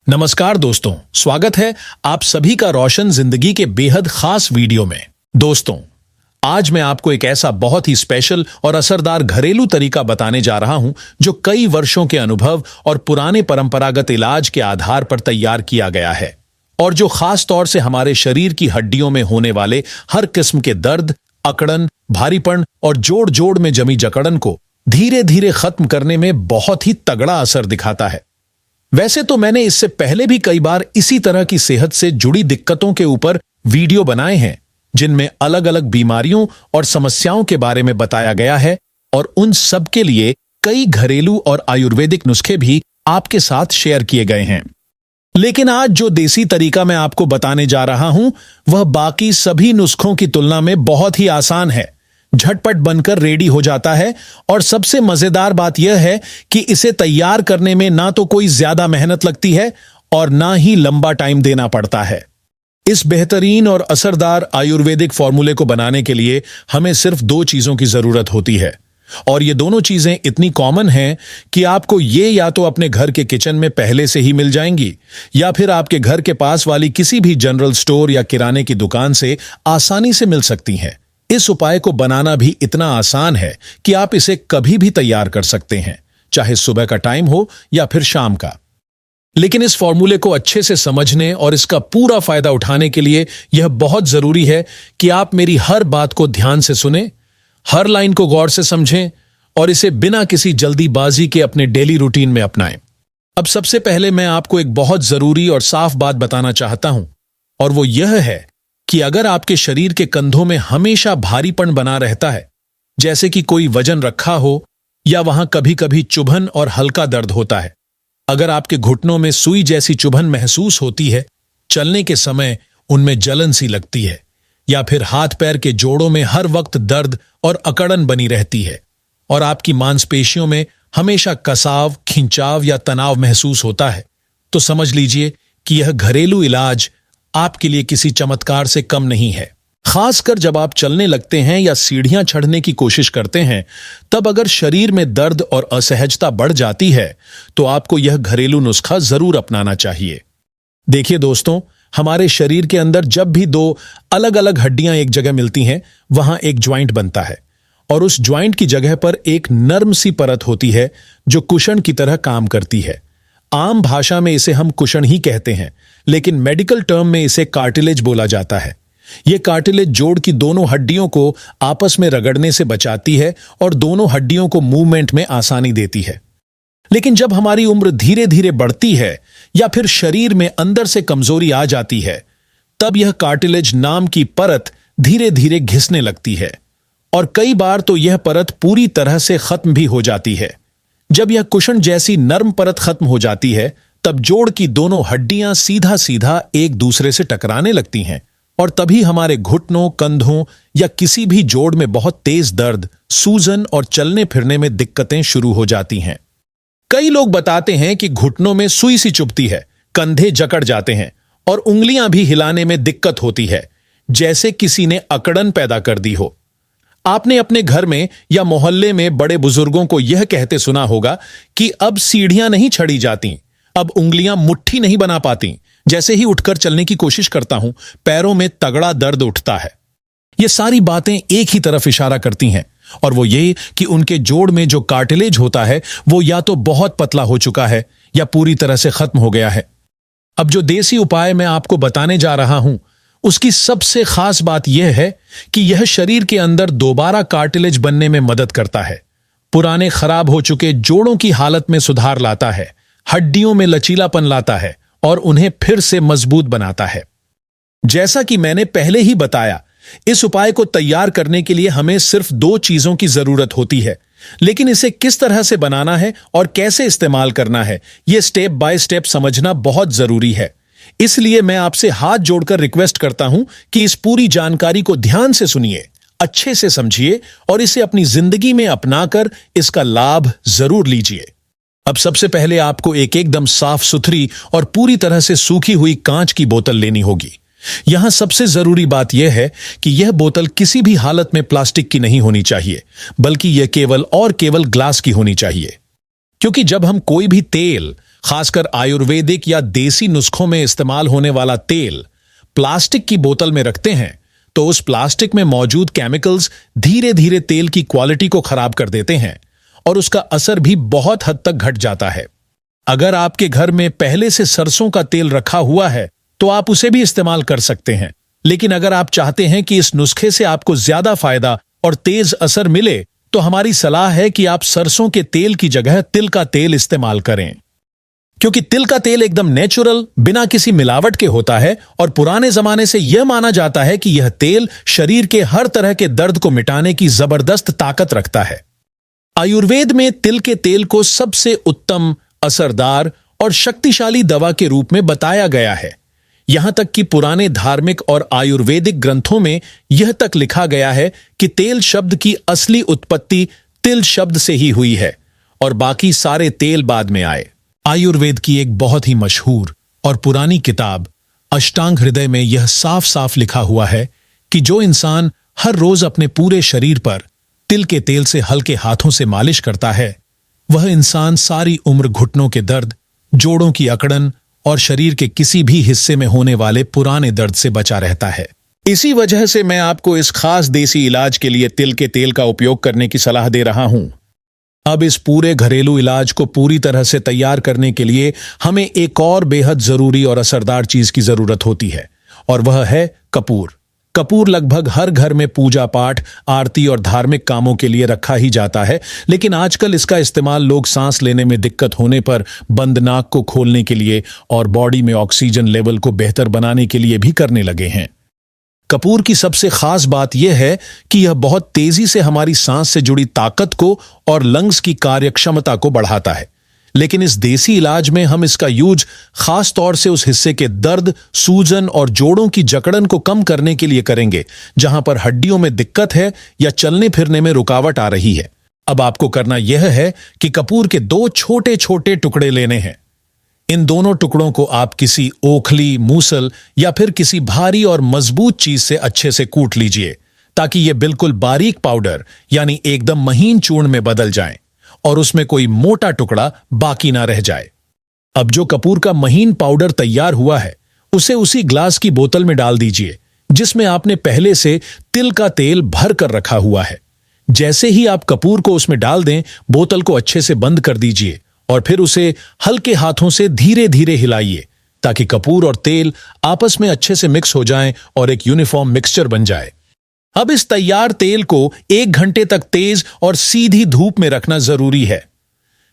नमस्कार दोस्तों, स्वागत है आप सभी का रोशन जिंदगी के बेहद खास वीडियो में। दोस्तों, आज मैं आपको एक ऐसा बहुत ही स्पेशल और असरदार घरेलू तरीका बताने जा रहा हूं जो कई वर्षों के अनुभव और पुराने परंपरागत इलाज के आधार पर तैयार किया गया है और जो खास तौर से हमारे शरीर की हड्डियों में होने वाले हर किस्म के दर्द, अकड़न, भारीपन और जोड़ जोड़ में जमी जकड़न को धीरे धीरे खत्म करने में बहुत ही तगड़ा असर दिखाता है। वैसे तो मैंने इससे पहले भी कई बार इसी तरह की सेहत से जुड़ी दिक्कतों के ऊपर वीडियो बनाए हैं जिनमें अलग अलग बीमारियों और समस्याओं के बारे में बताया गया है और उन सब के लिए कई घरेलू और आयुर्वेदिक नुस्खे भी आपके साथ शेयर किए गए हैं। लेकिन आज जो देसी तरीका मैं आपको बताने जा रहा हूं वह बाकी सभी नुस्खों की तुलना में बहुत ही आसान है, झटपट बनकर रेडी हो जाता है और सबसे मजेदार बात यह है कि इसे तैयार करने में ना तो कोई ज्यादा मेहनत लगती है और ना ही लंबा टाइम देना पड़ता है। इस बेहतरीन और असरदार आयुर्वेदिक फॉर्मूले को बनाने के लिए हमें सिर्फ दो चीजों की जरूरत होती है और ये दोनों चीजें इतनी कॉमन हैं कि आपको ये या तो अपने घर के किचन में पहले से ही मिल जाएंगी या फिर आपके घर के पास वाली किसी भी जनरल स्टोर या किराने की दुकान से आसानी से मिल सकती हैं। इस उपाय को बनाना भी इतना आसान है कि आप इसे कभी भी तैयार कर सकते हैं, चाहे सुबह का टाइम हो या फिर शाम का। लेकिन इस फॉर्मूले को अच्छे से समझने और इसका पूरा फायदा उठाने के लिए यह बहुत जरूरी है कि आप मेरी हर बात को ध्यान से सुने, हर लाइन को गौर से समझें और इसे बिना किसी जल्दीबाजी के अपने डेली रूटीन में अपनाएं। अब सबसे पहले मैं आपको एक बहुत जरूरी और साफ बात बताना चाहता हूं और वो यह है कि अगर आपके शरीर के कंधों में हमेशा भारीपन बना रहता है, जैसे कि कोई वजन रखा हो या वहां कभी कभी चुभन और हल्का दर्द होता है, अगर आपके घुटनों में सुई जैसी चुभन महसूस होती है, चलने के समय उनमें जलन सी लगती है या फिर हाथ पैर के जोड़ों में हर वक्त दर्द और अकड़न बनी रहती है और आपकी मांसपेशियों में हमेशा कसाव, खिंचाव या तनाव महसूस होता है, तो समझ लीजिए कि यह घरेलू इलाज आपके लिए किसी चमत्कार से कम नहीं है। खासकर जब आप चलने लगते हैं या सीढ़ियां चढ़ने की कोशिश करते हैं, तब अगर शरीर में दर्द और असहजता बढ़ जाती है तो आपको यह घरेलू नुस्खा जरूर अपनाना चाहिए। देखिए दोस्तों, हमारे शरीर के अंदर जब भी दो अलग अलग हड्डियां एक जगह मिलती हैं, वहां एक ज्वाइंट बनता है और उस ज्वाइंट की जगह पर एक नर्म सी परत होती है जो कुशन की तरह काम करती है। आम भाषा में इसे हम कुशन ही कहते हैं, लेकिन मेडिकल टर्म में इसे कार्टिलेज बोला जाता है। यह कार्टिलेज जोड़ की दोनों हड्डियों को आपस में रगड़ने से बचाती है और दोनों हड्डियों को मूवमेंट में आसानी देती है। लेकिन जब हमारी उम्र धीरे धीरे बढ़ती है या फिर शरीर में अंदर से कमजोरी आ जाती है, तब यह कार्टिलेज नाम की परत धीरे धीरे घिसने लगती है और कई बार तो यह परत पूरी तरह से खत्म भी हो जाती है। जब यह कुशन जैसी नर्म परत खत्म हो जाती है, तब जोड़ की दोनों हड्डियां सीधा सीधा एक दूसरे से टकराने लगती हैं और तभी हमारे घुटनों, कंधों या किसी भी जोड़ में बहुत तेज दर्द, सूजन और चलने फिरने में दिक्कतें शुरू हो जाती हैं। कई लोग बताते हैं कि घुटनों में सुई सी चुभती है, कंधे जकड़ जाते हैं और उंगलियां भी हिलाने में दिक्कत होती है, जैसे किसी ने अकड़न पैदा कर दी हो। आपने अपने घर में या मोहल्ले में बड़े बुजुर्गों को यह कहते सुना होगा कि अब सीढ़ियां नहीं चढ़ी जाती, अब उंगलियां मुट्ठी नहीं बना पाती, जैसे ही उठकर चलने की कोशिश करता हूं पैरों में तगड़ा दर्द उठता है। ये सारी बातें एक ही तरफ इशारा करती हैं और वो ये कि उनके जोड़ में जो कार्टिलेज होता है वो या तो बहुत पतला हो चुका है या पूरी तरह से खत्म हो गया है। अब जो देसी उपाय मैं आपको बताने जा रहा हूं उसकी सबसे खास बात यह है कि यह शरीर के अंदर दोबारा कार्टिलेज बनने में मदद करता है, पुराने खराब हो चुके जोड़ों की हालत में सुधार लाता है, हड्डियों में लचीलापन लाता है और उन्हें फिर से मजबूत बनाता है। जैसा कि मैंने पहले ही बताया, इस उपाय को तैयार करने के लिए हमें सिर्फ दो चीजों की जरूरत होती है, लेकिन इसे किस तरह से बनाना है और कैसे इस्तेमाल करना है, यह स्टेप बाय स्टेप समझना बहुत जरूरी है। इसलिए मैं आपसे हाथ जोड़कर रिक्वेस्ट करता हूं कि इस पूरी जानकारी को ध्यान से सुनिए, अच्छे से समझिए और इसे अपनी जिंदगी में अपनाकर इसका लाभ जरूर लीजिए। अब सबसे पहले आपको एक एकदम साफ सुथरी और पूरी तरह से सूखी हुई कांच की बोतल लेनी होगी। यहां सबसे जरूरी बात यह है कि यह बोतल किसी भी हालत में प्लास्टिक की नहीं होनी चाहिए, बल्कि यह केवल और केवल ग्लास की होनी चाहिए, क्योंकि जब हम कोई भी तेल, खासकर आयुर्वेदिक या देसी नुस्खों में इस्तेमाल होने वाला तेल प्लास्टिक की बोतल में रखते हैं तो उस प्लास्टिक में मौजूद केमिकल्स धीरे धीरे तेल की क्वालिटी को खराब कर देते हैं और उसका असर भी बहुत हद तक घट जाता है। अगर आपके घर में पहले से सरसों का तेल रखा हुआ है तो आप उसे भी इस्तेमाल कर सकते हैं, लेकिन अगर आप चाहते हैं कि इस नुस्खे से आपको ज्यादा फायदा और तेज असर मिले तो हमारी सलाह है कि आप सरसों के तेल की जगह तिल का तेल इस्तेमाल करें, क्योंकि तिल का तेल एकदम नेचुरल, बिना किसी मिलावट के होता है और पुराने जमाने से यह माना जाता है कि यह तेल शरीर के हर तरह के दर्द को मिटाने की जबरदस्त ताकत रखता है। आयुर्वेद में तिल के तेल को सबसे उत्तम, असरदार और शक्तिशाली दवा के रूप में बताया गया है। यहां तक कि पुराने धार्मिक और आयुर्वेदिक ग्रंथों में यह तक लिखा गया है कि तेल शब्द की असली उत्पत्ति तिल शब्द से ही हुई है और बाकी सारे तेल बाद में आए। आयुर्वेद की एक बहुत ही मशहूर और पुरानी किताब अष्टांग हृदय में यह साफ साफ लिखा हुआ है कि जो इंसान हर रोज अपने पूरे शरीर पर तिल के तेल से हल्के हाथों से मालिश करता है, वह इंसान सारी उम्र घुटनों के दर्द, जोड़ों की अकड़न और शरीर के किसी भी हिस्से में होने वाले पुराने दर्द से बचा रहता है। इसी वजह से मैं आपको इस खास देसी इलाज के लिए तिल के तेल का उपयोग करने की सलाह दे रहा हूं। अब इस पूरे घरेलू इलाज को पूरी तरह से तैयार करने के लिए हमें एक और बेहद जरूरी और असरदार चीज की जरूरत होती है और वह है कपूर। कपूर लगभग हर घर में पूजा पाठ, आरती और धार्मिक कामों के लिए रखा ही जाता है, लेकिन आजकल इसका इस्तेमाल लोग सांस लेने में दिक्कत होने पर बंद नाक को खोलने के लिए और बॉडी में ऑक्सीजन लेवल को बेहतर बनाने के लिए भी करने लगे हैं। कपूर की सबसे खास बात यह है कि यह बहुत तेजी से हमारी सांस से जुड़ी ताकत को और लंग्स की कार्यक्षमता को बढ़ाता है, लेकिन इस देसी इलाज में हम इसका यूज खास तौर से उस हिस्से के दर्द, सूजन और जोड़ों की जकड़न को कम करने के लिए करेंगे जहां पर हड्डियों में दिक्कत है या चलने फिरने में रुकावट आ रही है। अब आपको करना यह है कि कपूर के 2 छोटे छोटे टुकड़े लेने हैं। इन दोनों टुकड़ों को आप किसी ओखली, मूसल या फिर किसी भारी और मजबूत चीज से अच्छे से कूट लीजिए ताकि ये बिल्कुल बारीक पाउडर यानी एकदम महीन चूर्ण में बदल जाएं और उसमें कोई मोटा टुकड़ा बाकी ना रह जाए। अब जो कपूर का महीन पाउडर तैयार हुआ है उसे उसी ग्लास की बोतल में डाल दीजिए जिसमें आपने पहले से तिल का तेल भर कर रखा हुआ है। जैसे ही आप कपूर को उसमें डाल दें, बोतल को अच्छे से बंद कर दीजिए और फिर उसे हल्के हाथों से धीरे धीरे हिलाइए ताकि कपूर और तेल आपस में अच्छे से मिक्स हो जाएं और एक यूनिफॉर्म मिक्सचर बन जाए। अब इस तैयार तेल को 1 घंटे तक तेज और सीधी धूप में रखना जरूरी है।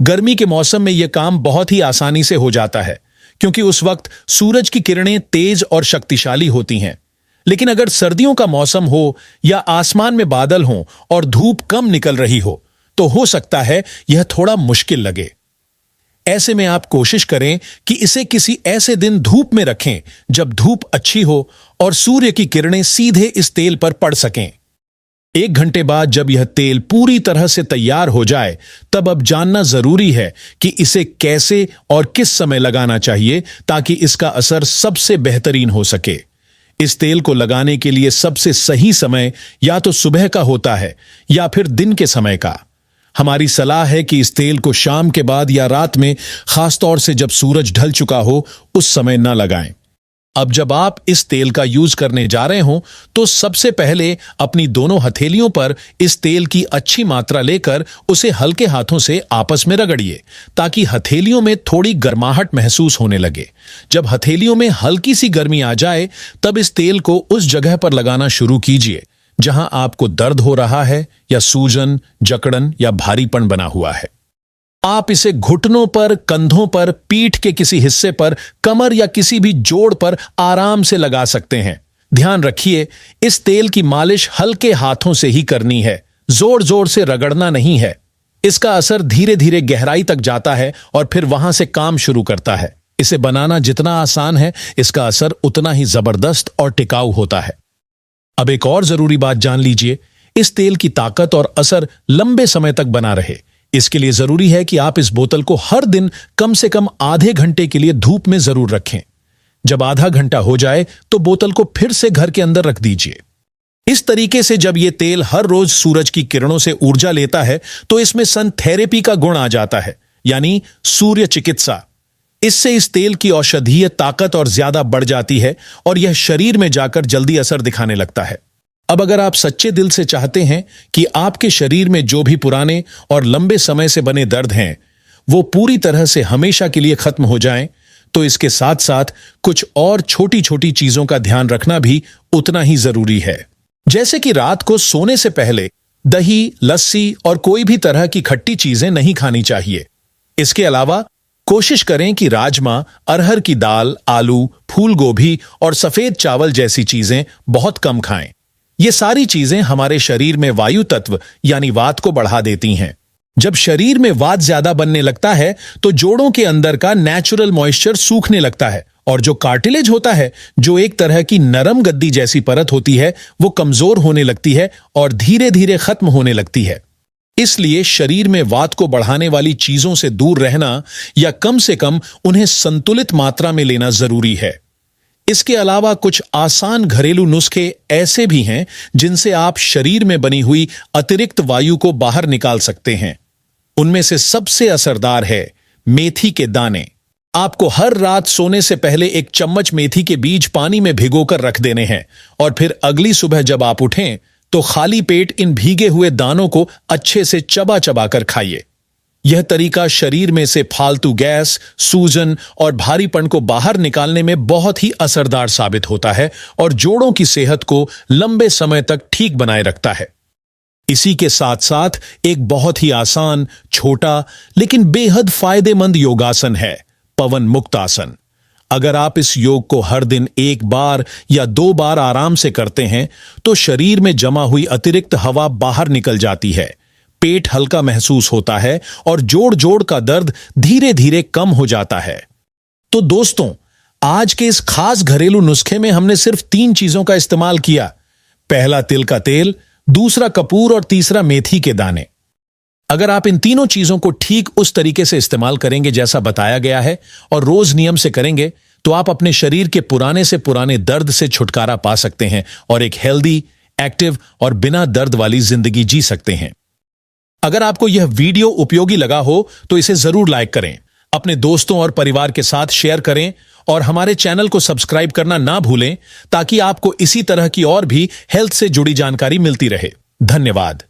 गर्मी के मौसम में यह काम बहुत ही आसानी से हो जाता है क्योंकि उस वक्त सूरज की किरणें तेज और शक्तिशाली होती हैं। लेकिन अगर सर्दियों का मौसम हो या आसमान में बादल हों और धूप कम निकल रही हो तो हो सकता है यह थोड़ा मुश्किल लगे। ऐसे में आप कोशिश करें कि इसे किसी ऐसे दिन धूप में रखें जब धूप अच्छी हो और सूर्य की किरणें सीधे इस तेल पर पड़ सकें। 1 घंटे बाद जब यह तेल पूरी तरह से तैयार हो जाए तब अब जानना जरूरी है कि इसे कैसे और किस समय लगाना चाहिए ताकि इसका असर सबसे बेहतरीन हो सके। इस तेल को लगाने के लिए सबसे सही समय या तो सुबह का होता है या फिर दिन के समय का। हमारी सलाह है कि इस तेल को शाम के बाद या रात में, खासतौर से जब सूरज ढल चुका हो, उस समय न लगाएं। अब जब आप इस तेल का यूज करने जा रहे हो तो सबसे पहले अपनी दोनों हथेलियों पर इस तेल की अच्छी मात्रा लेकर उसे हल्के हाथों से आपस में रगड़िए ताकि हथेलियों में थोड़ी गर्माहट महसूस होने लगे। जब हथेलियों में हल्की सी गर्मी आ जाए तब इस तेल को उस जगह पर लगाना शुरू कीजिए जहां आपको दर्द हो रहा है या सूजन, जकड़न या भारीपन बना हुआ है। आप इसे घुटनों पर, कंधों पर, पीठ के किसी हिस्से पर, कमर या किसी भी जोड़ पर आराम से लगा सकते हैं। ध्यान रखिए, इस तेल की मालिश हल्के हाथों से ही करनी है, जोर जोर से रगड़ना नहीं है। इसका असर धीरे धीरे गहराई तक जाता है और फिर वहां से काम शुरू करता है। इसे बनाना जितना आसान है, इसका असर उतना ही जबरदस्त और टिकाऊ होता है। अब एक और जरूरी बात जान लीजिए, इस तेल की ताकत और असर लंबे समय तक बना रहे, इसके लिए जरूरी है कि आप इस बोतल को हर दिन कम से कम आधे घंटे के लिए धूप में जरूर रखें। जब आधा घंटा हो जाए तो बोतल को फिर से घर के अंदर रख दीजिए। इस तरीके से जब यह तेल हर रोज सूरज की किरणों से ऊर्जा लेता है तो इसमें सन थेरेपी का गुण आ जाता है, यानी सूर्य चिकित्सा। इससे इस तेल की औषधीय ताकत और ज्यादा बढ़ जाती है और यह शरीर में जाकर जल्दी असर दिखाने लगता है। अब अगर आप सच्चे दिल से चाहते हैं कि आपके शरीर में जो भी पुराने और लंबे समय से बने दर्द हैं वो पूरी तरह से हमेशा के लिए खत्म हो जाएं, तो इसके साथ साथ कुछ और छोटी छोटी चीजों का ध्यान रखना भी उतना ही जरूरी है। जैसे कि रात को सोने से पहले दही, लस्सी और कोई भी तरह की खट्टी चीजें नहीं खानी चाहिए। इसके अलावा कोशिश करें कि राजमा, अरहर की दाल, आलू, फूल गोभी और सफेद चावल जैसी चीजें बहुत कम खाएं। ये सारी चीजें हमारे शरीर में वायु तत्व यानी वात को बढ़ा देती हैं। जब शरीर में वात ज्यादा बनने लगता है तो जोड़ों के अंदर का नेचुरल मॉइस्चर सूखने लगता है और जो कार्टिलेज होता है, जो एक तरह की नरम गद्दी जैसी परत होती है, वो कमजोर होने लगती है और धीरे धीरे खत्म होने लगती है। इसलिए शरीर में वात को बढ़ाने वाली चीजों से दूर रहना या कम से कम उन्हें संतुलित मात्रा में लेना जरूरी है। इसके अलावा कुछ आसान घरेलू नुस्खे ऐसे भी हैं जिनसे आप शरीर में बनी हुई अतिरिक्त वायु को बाहर निकाल सकते हैं। उनमें से सबसे असरदार है मेथी के दाने। आपको हर रात सोने से पहले 1 चम्मच मेथी के बीज पानी में भिगोकर रख देने हैं और फिर अगली सुबह जब आप उठें तो खाली पेट इन भीगे हुए दानों को अच्छे से चबा चबा कर खाइए। यह तरीका शरीर में से फालतू गैस, सूजन और भारीपन को बाहर निकालने में बहुत ही असरदार साबित होता है और जोड़ों की सेहत को लंबे समय तक ठीक बनाए रखता है। इसी के साथ साथ एक बहुत ही आसान, छोटा लेकिन बेहद फायदेमंद योगासन है पवन मुक्त आसन। अगर आप इस योग को हर दिन 1 बार या 2 बार आराम से करते हैं तो शरीर में जमा हुई अतिरिक्त हवा बाहर निकल जाती है, पेट हल्का महसूस होता है और जोड़ जोड़ का दर्द धीरे धीरे कम हो जाता है। तो दोस्तों, आज के इस खास घरेलू नुस्खे में हमने सिर्फ 3 चीजों का इस्तेमाल किया। पहला तिल का तेल, दूसरा कपूर और तीसरा मेथी के दाने। अगर आप इन तीनों चीजों को ठीक उस तरीके से इस्तेमाल करेंगे जैसा बताया गया है और रोज नियम से करेंगे तो आप अपने शरीर के पुराने से पुराने दर्द से छुटकारा पा सकते हैं और एक हेल्दी, एक्टिव और बिना दर्द वाली जिंदगी जी सकते हैं। अगर आपको यह वीडियो उपयोगी लगा हो तो इसे जरूर लाइक करें, अपने दोस्तों और परिवार के साथ शेयर करें और हमारे चैनल को सब्सक्राइब करना ना भूलें ताकि आपको इसी तरह की और भी हेल्थ से जुड़ी जानकारी मिलती रहे। धन्यवाद।